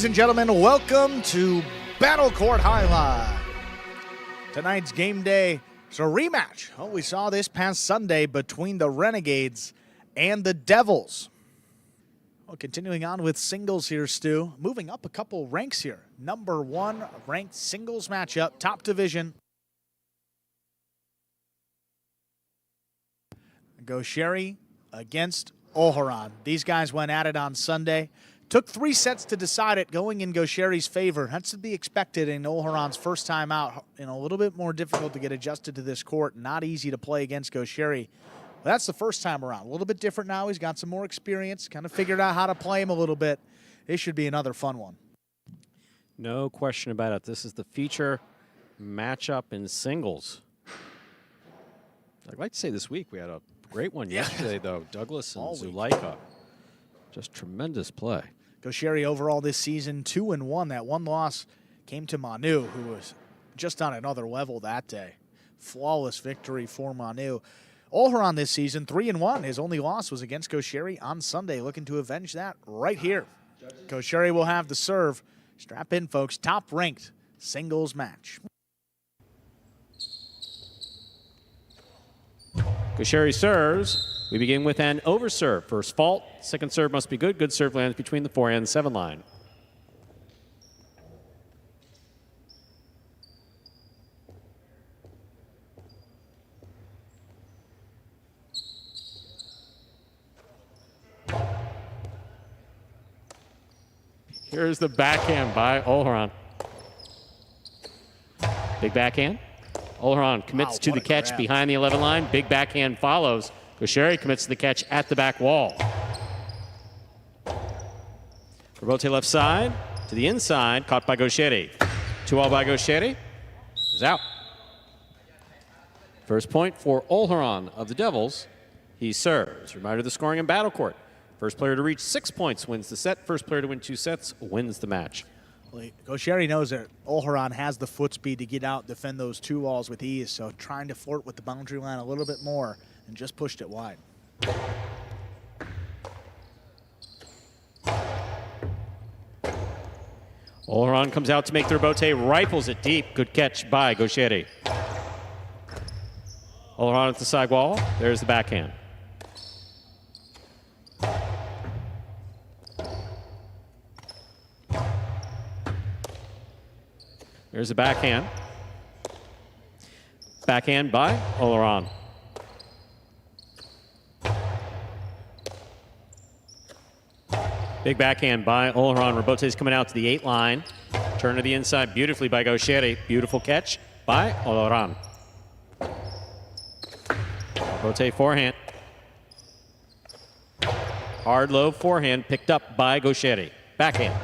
Ladies and gentlemen, welcome to Battle Court Jai-Alai. Tonight's game day is a rematch. Oh, we saw this past Sunday between the Renegades and the Devils. Well, continuing on with singles here, Stu. Moving up a couple ranks here. Number 1 ranked singles matchup, top division. Goixerri against Olharan. These guys went at it on Sunday. Took 3 sets to decide it, going in Goixerri's favor. That's to be expected in Olharan's first time out. And a little bit more difficult to get adjusted to this court. Not easy to play against Goixerri. That's the first time around. A little bit different now. He's got some more experience. Kind of figured out how to play him a little bit. This should be another fun one. No question about it. This is the feature matchup in singles. I'd like to say this week we had a great one yesterday, though. Douglas and Zuleika. Just tremendous play. Goixerri overall this season, 2-1. That one loss came to Manu, who was just on another level that day. Flawless victory for Manu. Olharan this season, 3-1. His only loss was against Goixerri on Sunday, looking to avenge that right here. Goixerri will have the serve. Strap in, folks. Top-ranked singles match. Goixerri serves. We begin with an overserve. First fault. Second serve must be good. Good serve lands between the 4 and 7 line. Here's the backhand by Olharan. Big backhand. Olharan commits to the catch behind the 11 line. Big backhand follows. Goixerri commits to the catch at the back wall. Rebote left side to the inside, caught by Goixerri. 2-all by Goixerri is out. First point for Olharan of the Devils. He serves. Reminder of the scoring in Battle Court. First player to reach 6 points wins the set. First player to win 2 sets wins the match. Well, Goixerri knows that Olharan has the foot speed to get out, defend those 2-alls with ease, so trying to flirt with the boundary line a little bit more and just pushed it wide. Olharan comes out to make the rebote, rifles it deep. Good catch by Goixerri. Olharan at the side wall. There's the backhand. There's a backhand. Backhand by Olharan. Big backhand by Olharan. Rebote's coming out to the 8 line. Turn to the inside beautifully by Goixerri. Beautiful catch by Olharan. Rebote forehand. Hard low forehand picked up by Goixerri. Backhand.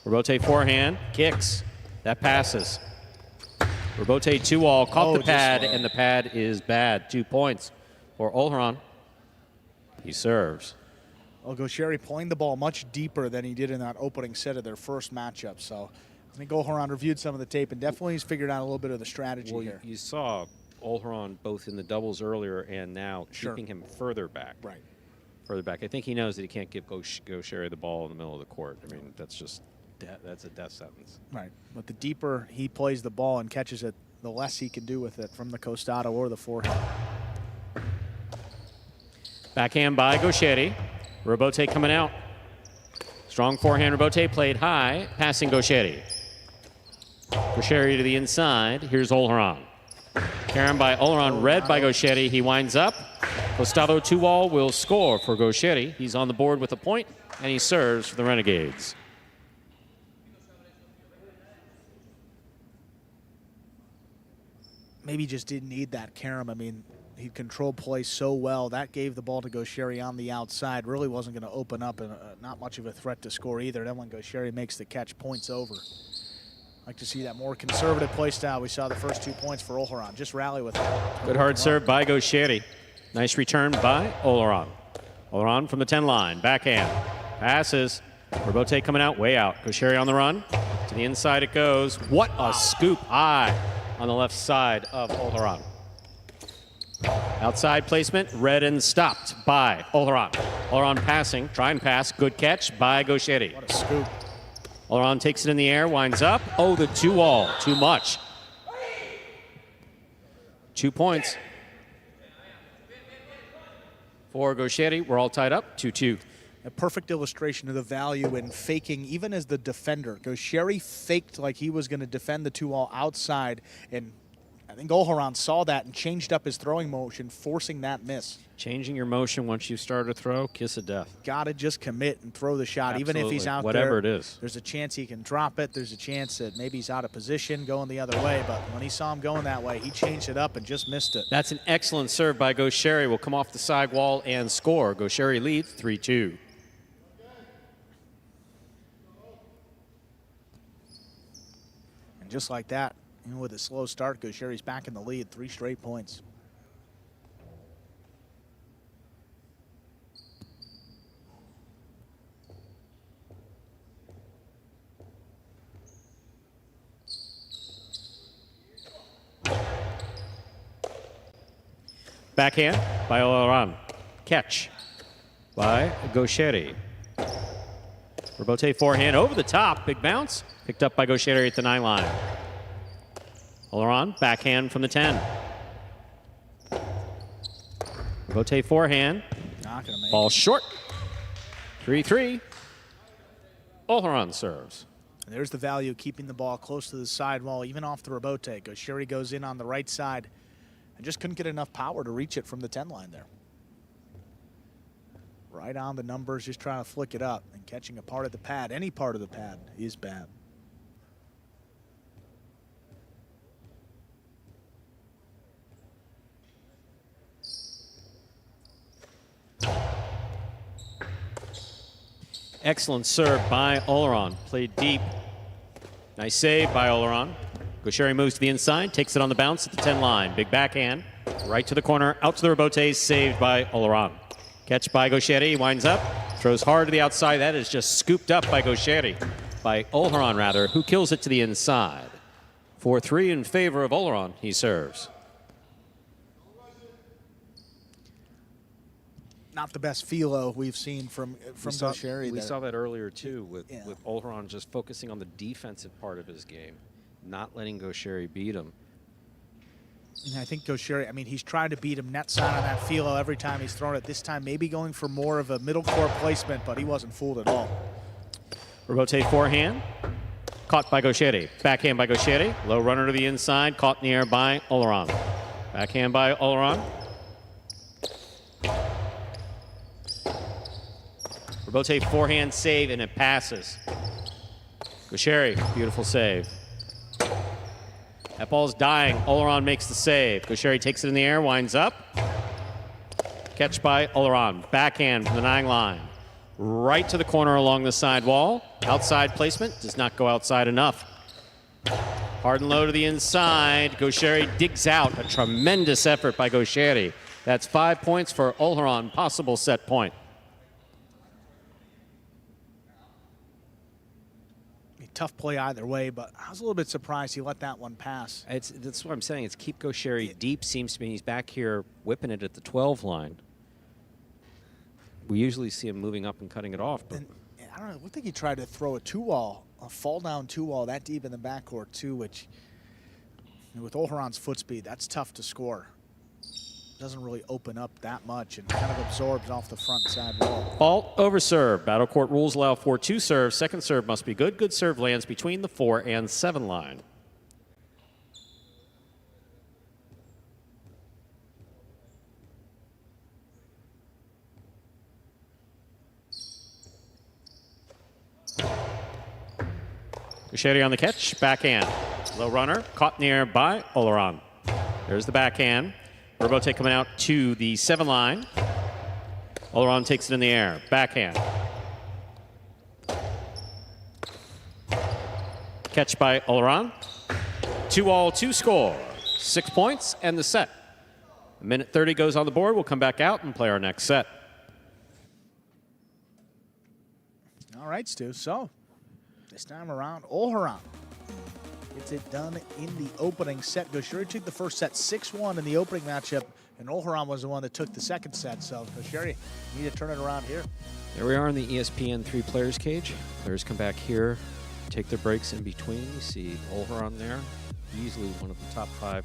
Rebote forehand, kicks, that passes. Rebote 2-all, caught the pad, and the pad is bad. 2 points for Olharan. He serves. Well, Goixerri playing the ball much deeper than he did in that opening set of their first matchup. So I think Olharan reviewed some of the tape and definitely has figured out a little bit of the strategy here. You saw Olharan both in the doubles earlier and now keeping him further back. Right. Further back. I think he knows that he can't give Goixerri the ball in the middle of the court. I mean, that's just... that's a death sentence. Right. But the deeper he plays the ball and catches it, the less he can do with it from the costado or the forehand. Backhand by Goixerri. Rebote coming out. Strong forehand rebote played high, passing Goixerri. Goixerri to the inside. Here's Olharan. Carry by Olharan, read by Goixerri. He winds up. Costado 2-all will score for Goixerri. He's on the board with a point, and he serves for the Renegades. Maybe just didn't need that carom. I mean, he controlled play so well. That gave the ball to Goixerri on the outside. Really wasn't going to open up, and not much of a threat to score either. Then when Goixerri makes the catch, points over. Like to see that more conservative play style. We saw the first 2 points for Olharan. Just rally with it. Good hard serve by Goixerri. Nice return by Olharan. Olharan from the 10 line. Backhand. Passes. Rebote coming out, way out. Goixerri on the run. To the inside it goes. What a scoop high on the left side of Olharan. Outside placement, read and stopped by Olharan. Olharan passing, try and pass, good catch by Goixerri. What a scoop. Olharan takes it in the air, winds up. Oh, the 2-all, too much. 2 points for Goixerri. We're all tied up, 2-2. A perfect illustration of the value in faking, even as the defender. Goixerri faked like he was going to defend the 2-all outside, and I think Olharan saw that and changed up his throwing motion, forcing that miss. Changing your motion once you start a throw, kiss of death. Got to just commit and throw the shot. Absolutely. Even if he's out whatever there. It is. There's a chance he can drop it. There's a chance that maybe he's out of position going the other way. But when he saw him going that way, he changed it up and just missed it. That's an excellent serve by Goixerri. Will come off the side wall and score. Goixerri leads 3-2. And just like that, even with a slow start, Goixerri's back in the lead, 3 straight points. Backhand by Olharan. Catch by Goixerri. Rebote forehand over the top. Big bounce. Picked up by Goixerri at the 9 line. Olharan, backhand from the 10. Rebote forehand. Not gonna make Ball it. short. 3-3. Olharan serves. And there's the value of keeping the ball close to the sidewall, even off the rebote. Goixerri goes in on the right side and just couldn't get enough power to reach it from the 10 line there. Right on the numbers, just trying to flick it up, and catching a part of the pad, any part of the pad, is bad. Excellent serve by Olharan. Played deep. Nice save by Olharan. Goixerri moves to the inside, takes it on the bounce at the 10 line. Big backhand, right to the corner, out to the rebote, saved by Olharan. Catch by Goixerri, winds up, throws hard to the outside. That is just scooped up by Goixerri, by Olharan rather, who kills it to the inside. 4-3 in favor of Olharan. He serves. Not the best philo we've seen from Goixerri. We saw that earlier too, with Yeah. Olharan just focusing on the defensive part of his game, not letting Goixerri beat him. And I think Goixerri, I mean, he's tried to beat him net side on that philo every time he's thrown it. This time maybe going for more of a middle court placement, but he wasn't fooled at all. Rebote forehand, caught by Goixerri. Backhand by Goixerri, low runner to the inside, caught in the air by Olharan. Backhand by Olharan. Rebote forehand save, and it passes. Goixerri, beautiful save. That ball's dying. Olharan makes the save. Goixerri takes it in the air, winds up. Catch by Olharan. Backhand from the 9 line. Right to the corner along the side wall. Outside placement does not go outside enough. Hard and low to the inside. Goixerri digs out. A tremendous effort by Goixerri. That's 5 points for Olharan. Possible set point. Tough play either way, but I was a little bit surprised he let that one pass. That's what I'm saying. It's keep Goixerri deep. Seems to me he's back here whipping it at the 12 line. We usually see him moving up and cutting it off. But And I don't know, I would think he tried to throw a 2-wall, a fall down 2-wall that deep in the backcourt too, which with Olharan's foot speed, that's tough to score. Doesn't really open up that much and kind of absorbs off the front side wall. Fault over serve. Battle court rules allow for 2 serves. Second serve must be good. Good serve lands between the 4 and 7 line. Goixerri on the catch. Backhand. Low runner. Caught in the air by Olharan. There's the backhand. Rebote coming out to the 7 line. Olharan takes it in the air. Backhand. Catch by Olharan. 2-all, 2 score. 6 points and the set. A minute 30 goes on the board. We'll come back out and play our next set. All right, Stu. So this time around, Olharan gets it done in the opening set. Goixerri took the first set 6-1 in the opening matchup And Olharan was the one that took the second set, so Goixerri need to turn it around here. There we are in the ESPN 3 players cage. Players come back here, take their breaks in between. You see Olharan there, easily one of the top 5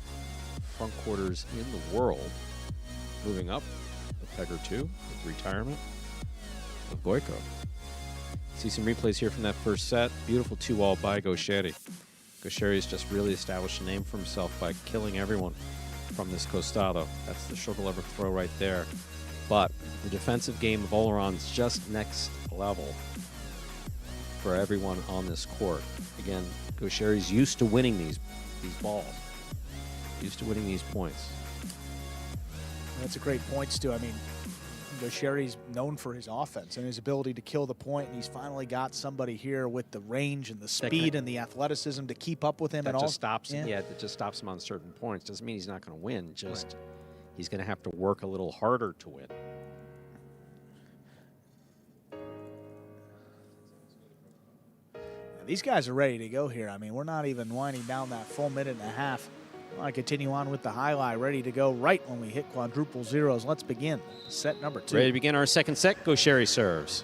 front quarters in the world. Moving up a peg or two with retirement of Goiko. See some replays here from that first set. Beautiful 2-all by Goixerri. Goixerri has just really established a name for himself by killing everyone from this costado. That's the sugar lever throw right there. But the defensive game of Olharan's just next level for everyone on this court. Again, Goixerri's used to winning these balls, used to winning these points. That's a great point, Stu. I mean, Goixerri's known for his offense and his ability to kill the point, and he's finally got somebody here with the range and the speed and the athleticism to keep up with him. That and just stops him. Yeah, that just stops him on certain points. Doesn't mean he's not going to win. Just he's going to have to work a little harder to win. These guys are ready to go here. I mean, we're not even winding down that full minute and a half. I want to continue on with the highlight, ready to go right when we hit quadruple zeros. Let's begin set number 2. Ready to begin our second set. Goixerri serves.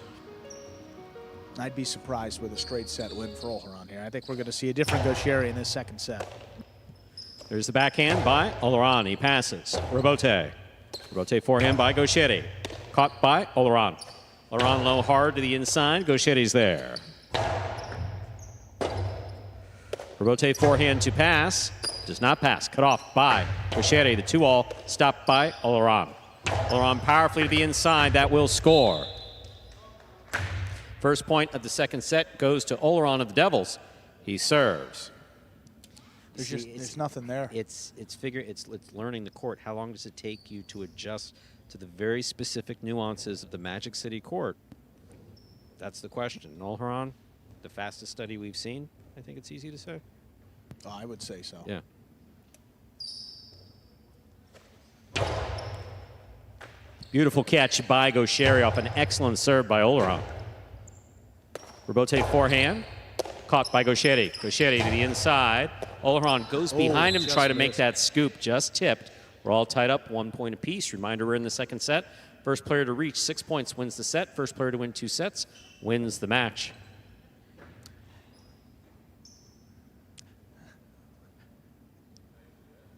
I'd be surprised with a straight set win for Olharan here. I think we're going to see a different Goixerri in this second set. There's the backhand by Olharan. He passes. Rebote. Rebote forehand by Goixerri. Caught by Olharan. Olharan low hard to the inside. Goixerri's there. Rebote forehand to pass. Does not pass. Cut off by Goixerri. The 2-all stopped by Olharan. Olharan powerfully to the inside. That will score. First point of the second set goes to Olharan of the Devils. He serves. There's nothing there. It's learning the court. How long does it take you to adjust to the very specific nuances of the Magic City court? That's the question. And Olharan, the fastest study we've seen, I think it's easy to say. Oh, I would say so. Yeah. Beautiful catch by Goixerri off an excellent serve by Olharan. Rebote forehand. Caught by Goixerri. Goixerri to the inside. Olharan goes behind him, try to make that scoop. Just tipped. We're all tied up 1 point apiece. Reminder, we're in the second set. First player to reach 6 points wins the set. First player to win 2 sets wins the match.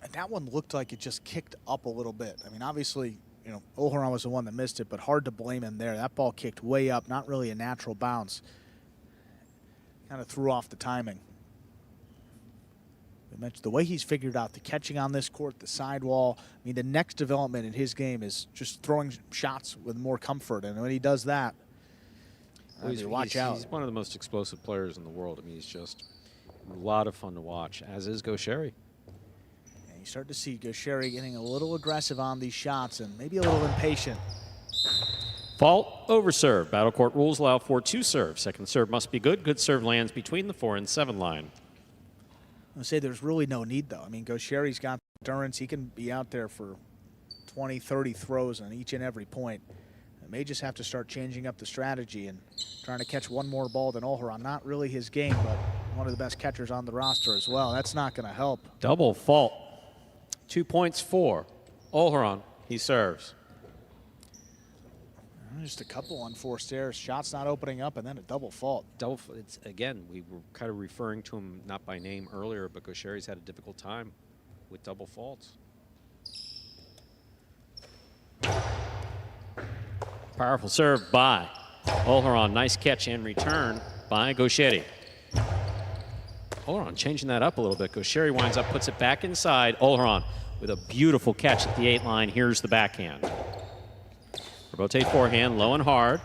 And that one looked like it just kicked up a little bit. I mean, obviously, you know, Olharan was the one that missed it, but hard to blame him there. That ball kicked way up, not really a natural bounce. Kind of threw off the timing. We mentioned the way he's figured out the catching on this court, the sidewall. I mean, the next development in his game is just throwing shots with more comfort. And when he does that, watch out. He's one of the most explosive players in the world. I mean, he's just a lot of fun to watch, as is Goixerri. And you start to see Goixerri getting a little aggressive on these shots and maybe a little impatient. Fault over serve. Battle court rules allow for 2 serves. Second serve must be good. Good serve lands between the 4 and 7 line. I say there's really no need, though. I mean, Goixerri's got endurance. He can be out there for 20, 30 throws on each and every point. It may just have to start changing up the strategy and trying to catch one more ball than Olharan. Not really his game, but one of the best catchers on the roster as well. That's not going to help. Double fault. 2 points for Olharan. He serves. Just a couple unforced errors. Shots not opening up, and then a double fault. It's again, we were kind of referring to him not by name earlier, but Goixerri's had a difficult time with double faults. Powerful serve by Olharan. Nice catch and return by Goixerri. Olharan changing that up a little bit. Goixerri winds up, puts it back inside. Olharan with a beautiful catch at the 8 line. Here's the backhand. Rebote forehand, low and hard.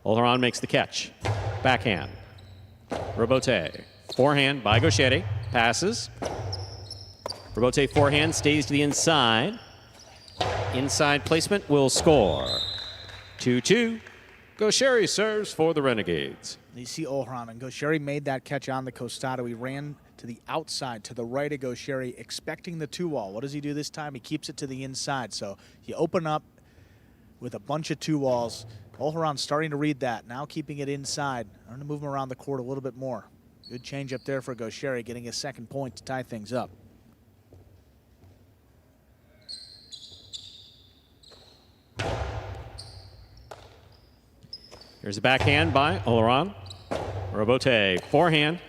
Olharan makes the catch. Backhand. Rebote. Forehand by Goixerri. Passes. Rebote forehand stays to the inside. Inside placement will score. 2-2. Goixerri serves for the Renegades. You see Olharan, and Goixerri made that catch on the costado. He ran to the outside, to the right of Goixerri, expecting the 2-wall. What does he do this time? He keeps it to the inside. So you open up with a bunch of 2-walls. Olharan starting to read that, now keeping it inside. I'm going to move him around the court a little bit more. Good change up there for Goixerri, getting his second point to tie things up. Here's a backhand by Olharan. Robote, forehand.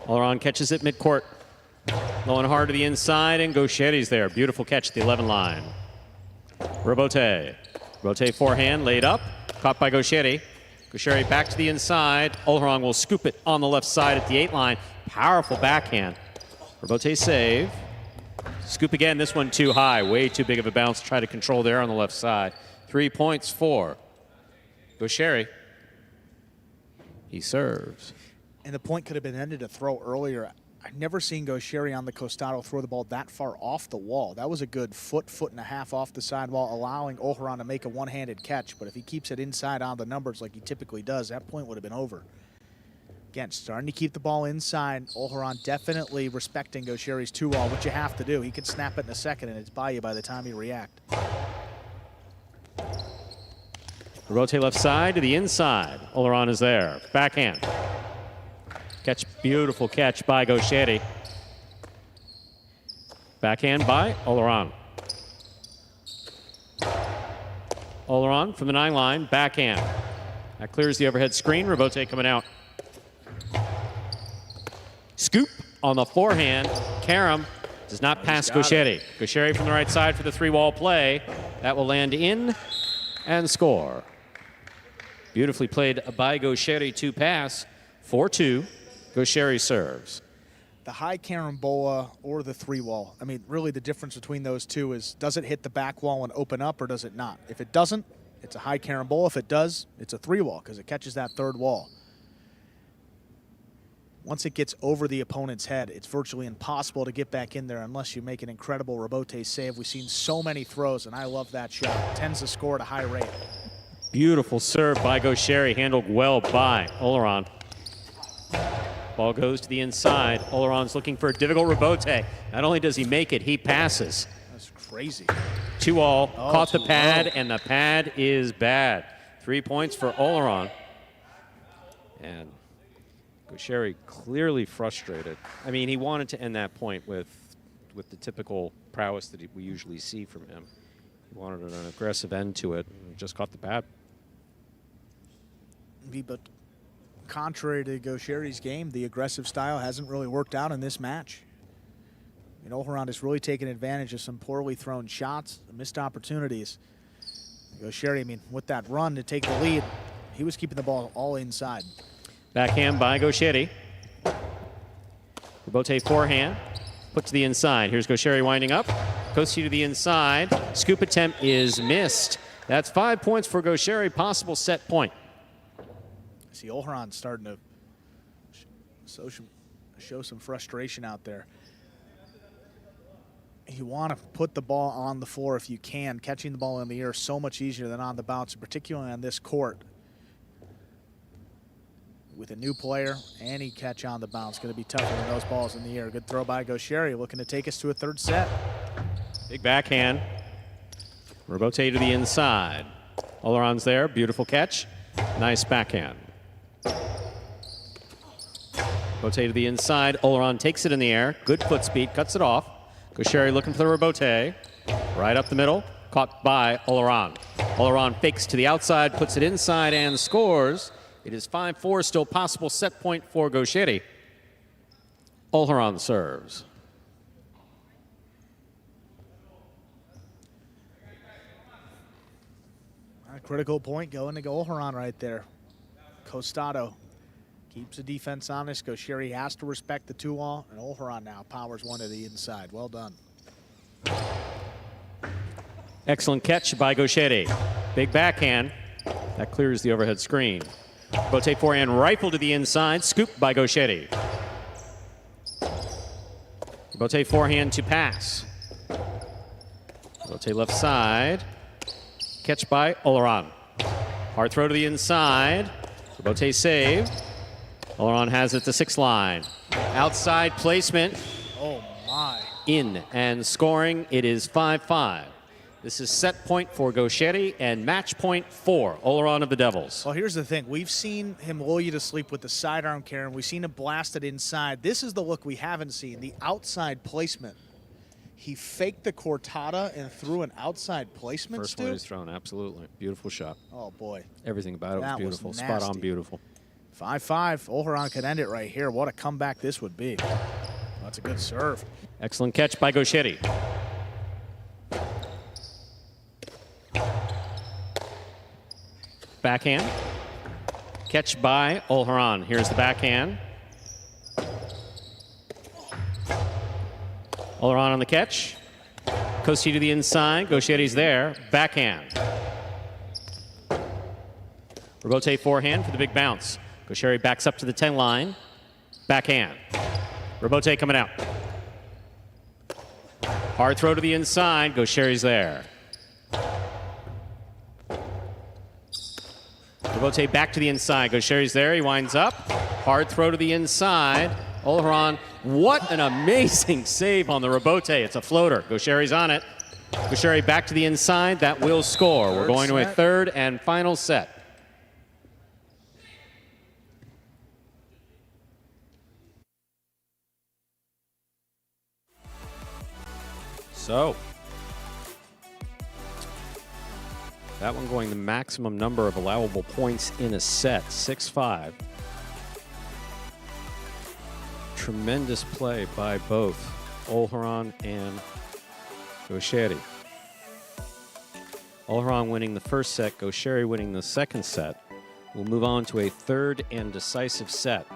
Olharan catches it midcourt. Low and hard to the inside, and Goixerri's there. Beautiful catch at the 11 line. Robote. Robote forehand, laid up. Caught by Goixerri. Goixerri back to the inside. Olharan will scoop it on the left side at the 8 line. Powerful backhand. Robote save. Scoop again, this one too high. Way too big of a bounce to try to control there on the left side. 3 points for Goixerri. He serves. And the point could have been ended a throw earlier. I've never seen Goixerri on the costado throw the ball that far off the wall. That was a good foot and a half off the sidewall, allowing Olharan to make a one-handed catch. But if he keeps it inside on the numbers like he typically does, that point would have been over. Again, starting to keep the ball inside. Olharan definitely respecting Goixerri's 2-wall, which you have to do. He could snap it in a second, and it's by you by the time you react. Robote left side to the inside. Olharan is there. Backhand. Catch, beautiful catch by Goixerri. Backhand by Olharan. Olharan from the 9 line, backhand. That clears the overhead screen. Robote coming out. Scoop on the forehand. Karam does not pass Goixerri. Goixerri from the right side for the 3-wall play. That will land in and score. Beautifully played by Goixerri to pass. 4-2. Goixerri serves. The high carambola or the 3-wall. I mean, really the difference between those two is, does it hit the back wall and open up, or does it not? If it doesn't, it's a high carambola. If it does, it's a 3-wall because it catches that 3rd wall. Once it gets over the opponent's head, it's virtually impossible to get back in there unless you make an incredible Robote save. We've seen so many throws, and I love that shot. Tends to score at a high rate. Beautiful serve by Goixerri, handled well by Olharan. Ball goes to the inside. Olharan's looking for a difficult Robote. Not only does he make it, he passes. That's crazy. 2-all, caught the pad, low. and the pad is bad. 3 points for Olharan. And Goixerri clearly frustrated. I mean, he wanted to end that point with the typical prowess that we usually see from him. He wanted an aggressive end to it and just caught the pad. But contrary to Goixerri's game, the aggressive style hasn't really worked out in this match. I mean, Olharan has really taken advantage of some poorly thrown shots, missed opportunities. Goixerri, I mean, with that run to take the lead, he was keeping the ball all inside. Backhand by Goixerri. Robote forehand, put to the inside. Here's Goixerri winding up. Goes to the inside. Scoop attempt is missed. That's 5 points for Goixerri, possible set point. See, Olharan starting to show some frustration out there. You want to put the ball on the floor if you can. Catching the ball in the air is so much easier than on the bounce, particularly on this court. With a new player, any catch on the bounce going to be tougher than those balls in the air. Good throw by Goixerri, looking to take us to a 3rd set. Big backhand. Robote to the inside. Olharan's there, beautiful catch. Nice backhand. Robote to the inside. Olharan takes it in the air. Good foot speed, cuts it off. Goixerri looking for the Robote. Right up the middle, caught by Olharan. Olharan fakes to the outside, puts it inside and scores. It is 5-4, still possible set point for Goixerri. Olharan serves. A critical point going to Olharan right there. Costado keeps the defense honest. Goixerri has to respect the 2-wall, and Olharan now powers one to the inside. Well done. Excellent catch by Goixerri. Big backhand. That clears the overhead screen. Robote forehand rifle to the inside. Scoop by Goixerri. Robote forehand to pass. Robote left side. Catch by Olharan. Hard throw to the inside. Robote save. Olharan has it to 6 line. Outside placement. Oh, my. In and scoring. It is 5-5. This is set point for Goixerri and match point for Olharan of the Devils. Well, here's the thing. We've seen him lull you to sleep with the sidearm Karen. We've seen him blast it inside. This is the look we haven't seen, the outside placement. He faked the cortada and threw an outside placement, First Stu. one he's thrown, absolutely. Beautiful shot. Oh, boy. Everything about it was That was beautiful. Spot on nasty. beautiful. 5-5. Olharan could end it right here. What a comeback this would be. That's a good serve. Excellent catch by Goixerri. Backhand. Catch by Olharan. Here's the backhand. Olharan on the catch. Kosi to the inside. Goixerri's there. Backhand. Rebote forehand for the big bounce. Goixerri backs up to the 10 line. Backhand. Rebote coming out. Hard throw to the inside. Goixerri's there. Rebote back to the inside. Goixerri's there. He winds up. Hard throw to the inside. Olharan, what an amazing save on the rebote. It's a floater. Goixerri's on it. Goixerri back to the inside. That will score. We're going to a third and final set. So, that one going the maximum number of allowable points in a set, 6-5. Tremendous play by both Olharan and Goixerri. Olharan winning the first set, Goixerri winning the second set. We'll move on to a third and decisive set.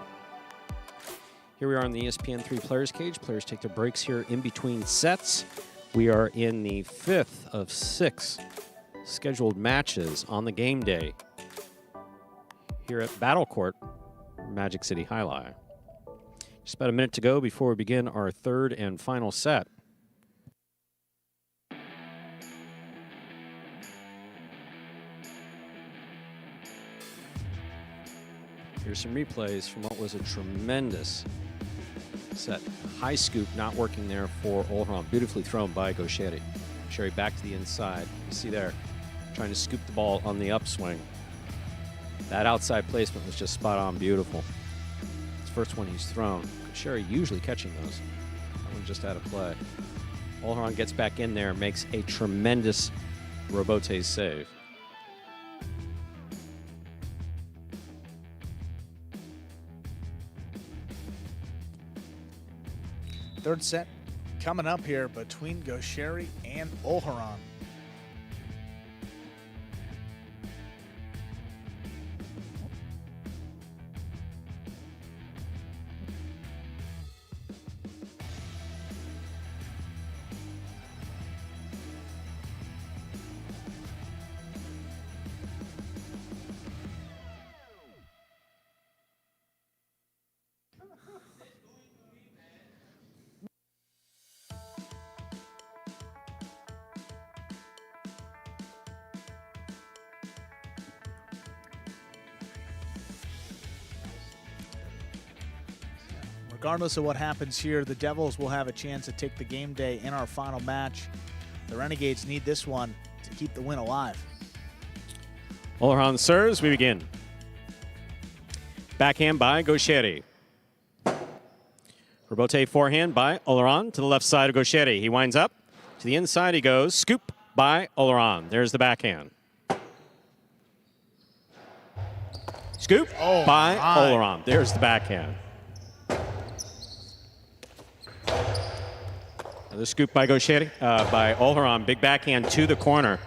Here we are in the ESPN 3 Players Cage. Players take their breaks here in between sets. We are in the 5th of 6 scheduled matches on the game day here at Battle Court, Magic City Jai-Alai. Just about a minute to go before we begin our third and final set. Here's some replays from what was a tremendous set. High scoop not working there for Olharan. Beautifully thrown by Goixerri. Goixerri back to the inside. You see there, trying to scoop the ball on the upswing. That outside placement was just spot on beautiful. It's the first one he's thrown. Goixerri usually catching those. That one just out of play. Olharan gets back in there, makes a tremendous rebote save. Third set coming up here between Goixerri and Olharan. Regardless of what happens here, the Devils will have a chance to take the game day in our final match. The Renegades need this one to keep the win alive. Olharan serves. We begin. Backhand by Goixerri. Rebote forehand by Olharan to the left side of Goixerri. He winds up. To the inside he goes. Scoop by Olharan. There's the backhand. Scoop by Olharan. There's the backhand. Another scoop by Goixerri, by Olharan. Big backhand to the corner.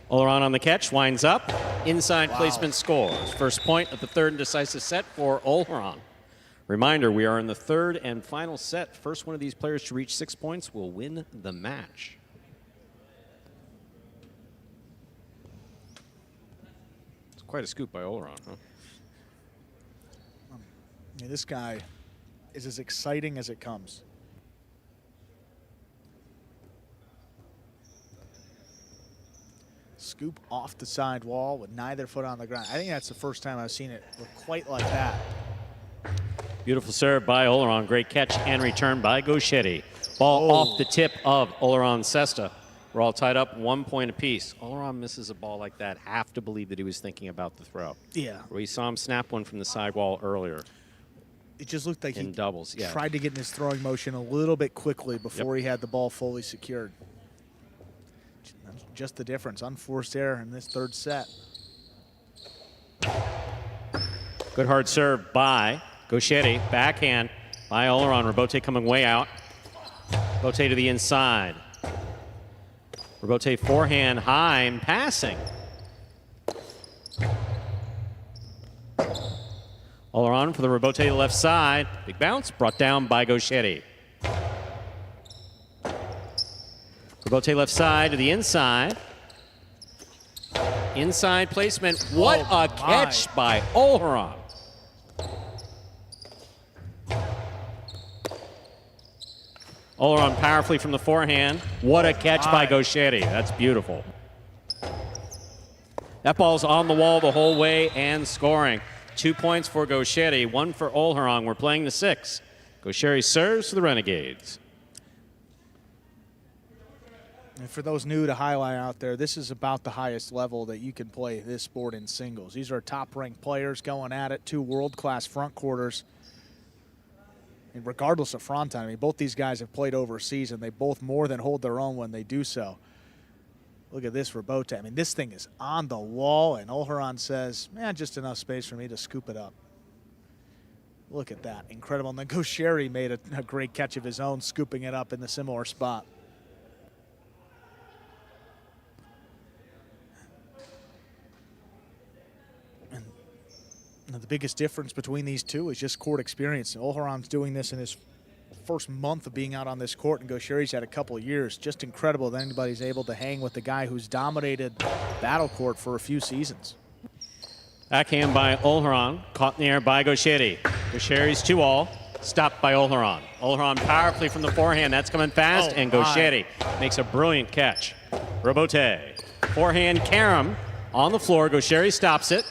Olharan on the catch, winds up. Inside placement scores. First point of the third and decisive set for Olharan. Reminder, we are in the third and final set. First one of these players to reach 6 points will win the match. It's quite a scoop by Olharan, huh? I mean, this guy is as exciting as it comes. Scoop off the side wall with neither foot on the ground. I think that's the first time I've seen it look quite like that. Beautiful serve by Olharan. Great catch and return by Goixerri. Ball off the tip of Olharan's cesta. We're all tied up 1 point apiece. Olharan misses a ball like that. Have to believe that he was thinking about the throw. Yeah. We saw him snap one from the sidewall earlier. It just looked like in he doubles. Yeah. tried to get in his throwing motion a little bit quickly before he had the ball fully secured. That's just the difference. Unforced error in this third set. Good hard serve by Goixerri. Backhand by Olharan. Robote coming way out. Robote to the inside. Robote forehand high and passing. Olharan for the Robote to the left side. Big bounce brought down by Goixerri. Robote left side to the inside. Inside placement. What a catch by Olharan. Olharan powerfully from the forehand. What a catch by Goixerri. That's beautiful. That ball's on the wall the whole way and scoring. 2 points for Goixerri, 1 for Olharan. We're playing the 6. Goixerri serves for the Renegades. And for those new to Jai-Alai out there, this is about the highest level that you can play this sport in singles. These are top-ranked players going at it, 2 world-class front quarters. And regardless of Fronton, I mean, both these guys have played overseas, and they both more than hold their own when they do so. Look at this Robote. I mean, this thing is on the wall, and Olharan says, man, just enough space for me to scoop it up. Look at that. Incredible. And then Goixerri made a great catch of his own, scooping it up in the similar spot. And the biggest difference between these two is just court experience. Olharan's doing this in his first month of being out on this court, and Goixerri's had a couple of years. Just incredible that anybody's able to hang with the guy who's dominated battle court for a few seasons. Backhand by Olharan, caught in the air by Goixerri. Goixerri's 2-all, stopped by Olharan. Olharan powerfully from the forehand, that's coming fast, and Goixerri makes a brilliant catch. Robote, forehand carom on the floor, Goixerri stops it.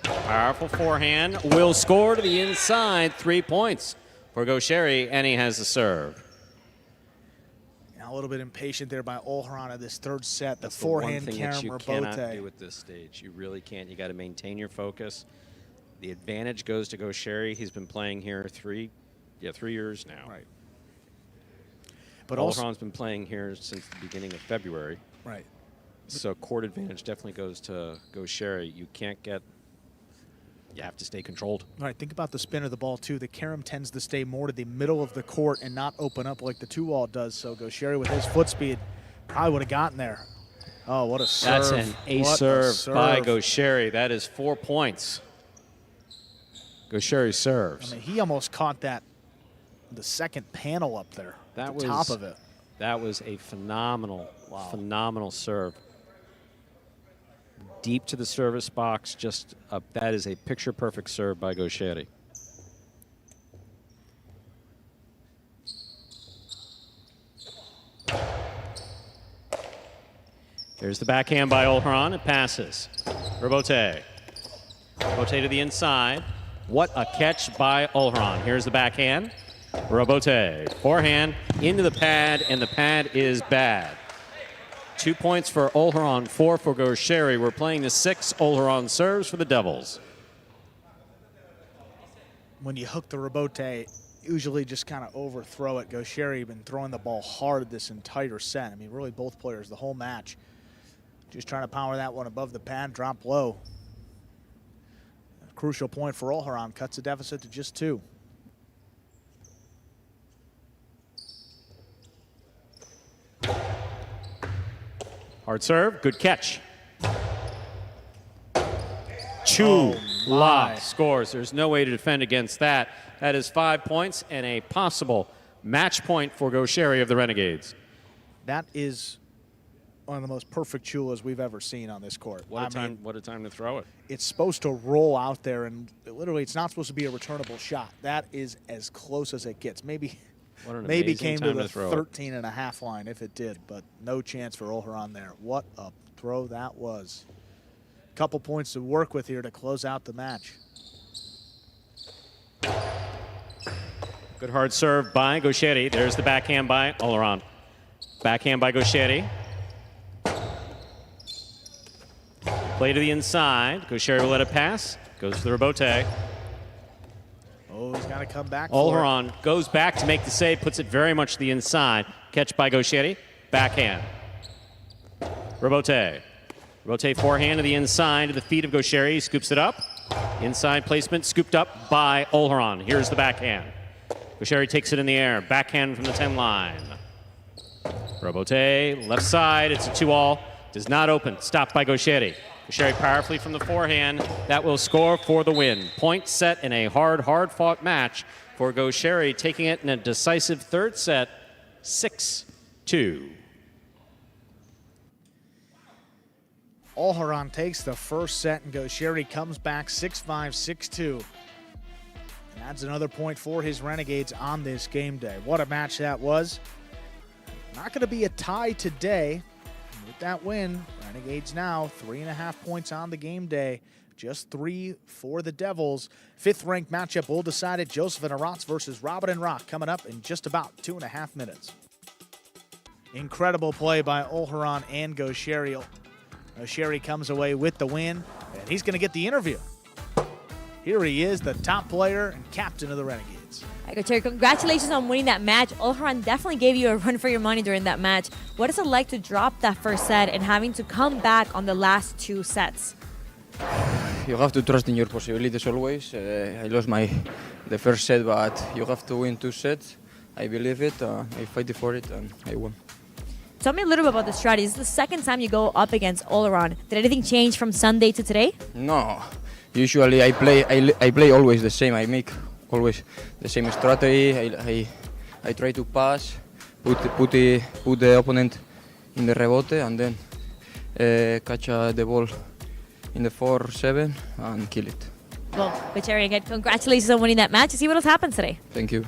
Powerful forehand, will score to the inside, 3 points for Goixerri, and he has the serve. A little bit impatient there by Olharan in this third set. That's the forehand the one thing carom that you Robote. cannot do at this stage. You really can't. You got to maintain your focus. The advantage goes to Goixerri. He's been playing here 3 years now. Right. But Olharan's been playing here since the beginning of February. Right. So court advantage definitely goes to Goixerri. You can't get. You have to stay controlled. All right, think about the spin of the ball, too. The carom tends to stay more to the middle of the court and not open up like the 2-wall does. So Goixerri, with his foot speed, probably would have gotten there. Oh, what a serve. That's an ace serve by Goixerri. That is 4 points. Goixerri serves. I mean, he almost caught that, the second panel up there, that at was the top of it. That was a phenomenal, phenomenal serve. Deep to the service box, just that is a picture-perfect serve by Goixerri. There's the backhand by Olharan. It passes. Robote. Robote to the inside. What a catch by Olharan. Here's the backhand. Robote. Forehand into the pad, and the pad is bad. 2 points for Olharan, 4 for Goixerri. We're playing the 6. Olharan serves for the Devils. When you hook the Robote, usually just kind of overthrow it. Goixerri been throwing the ball hard this entire set. I mean, really both players, the whole match. Just trying to power that one above the pad, drop low. A crucial point for Olharan, cuts the deficit to just 2. Hard serve, good catch. Chu-La scores. There's no way to defend against that. That is 5 points and a possible match point for Goixerri of the Renegades. That is one of the most perfect chulas we've ever seen on this court. What a time to throw it. It's supposed to roll out there, and literally it's not supposed to be a returnable shot. That is as close as it gets. Maybe came to the 13.5 line if it did, but no chance for Olharan there. What a throw that was. Couple points to work with here to close out the match. Good hard serve by Goixerri. There's the backhand by Olharan. Backhand by Goixerri. Play to the inside. Goixerri will let it pass. Goes to the Robote. Oh, he's got to come back for it. Olharan goes back to make the save, puts it very much to the inside. Catch by Goixerri, backhand. Robote. Robote forehand to the inside to the feet of Goixerri, scoops it up. Inside placement, scooped up by Olharan. Here's the backhand. Goixerri takes it in the air, backhand from the 10 line. Robote, left side, it's a 2-all. Does not open, stopped by Goixerri. Goixerri powerfully from the forehand. That will score for the win. Point set in a hard-fought match for Goixerri, taking it in a decisive third set, 6-2. Olharan takes the first set, and Goixerri comes back 6-5, 6-2. And adds another point for his Renegades on this game day. What a match that was. Not going to be a tie today. With that win, Renegades now 3.5 points on the game day. Just 3 for the Devils. 5th-ranked matchup will decide it. Joseph and Aratz versus Robin and Rock coming up in just about 2.5 minutes. Incredible play by Olharan and Goixerri. Goixerri comes away with the win, and he's going to get the interview. Here he is, the top player and captain of the Renegades. Hi, Goixerri, congratulations on winning that match. Olharan definitely gave you a run for your money during that match. What is it like to drop that first set and having to come back on the last 2 sets? You have to trust in your possibilities always. I lost the first set, but you have to win 2 sets. I believe it, I fight for it, and I won. Tell me a little bit about the strategy. This is the second time you go up against Olharan. Did anything change from Sunday to today? No, usually I play always the same. I make always the same strategy. I try to pass, put the opponent in the rebote, and then catch the ball in the 4-7 and kill it. Well, Goixerri, again, congratulations on winning that match. See what else happens today. Thank you.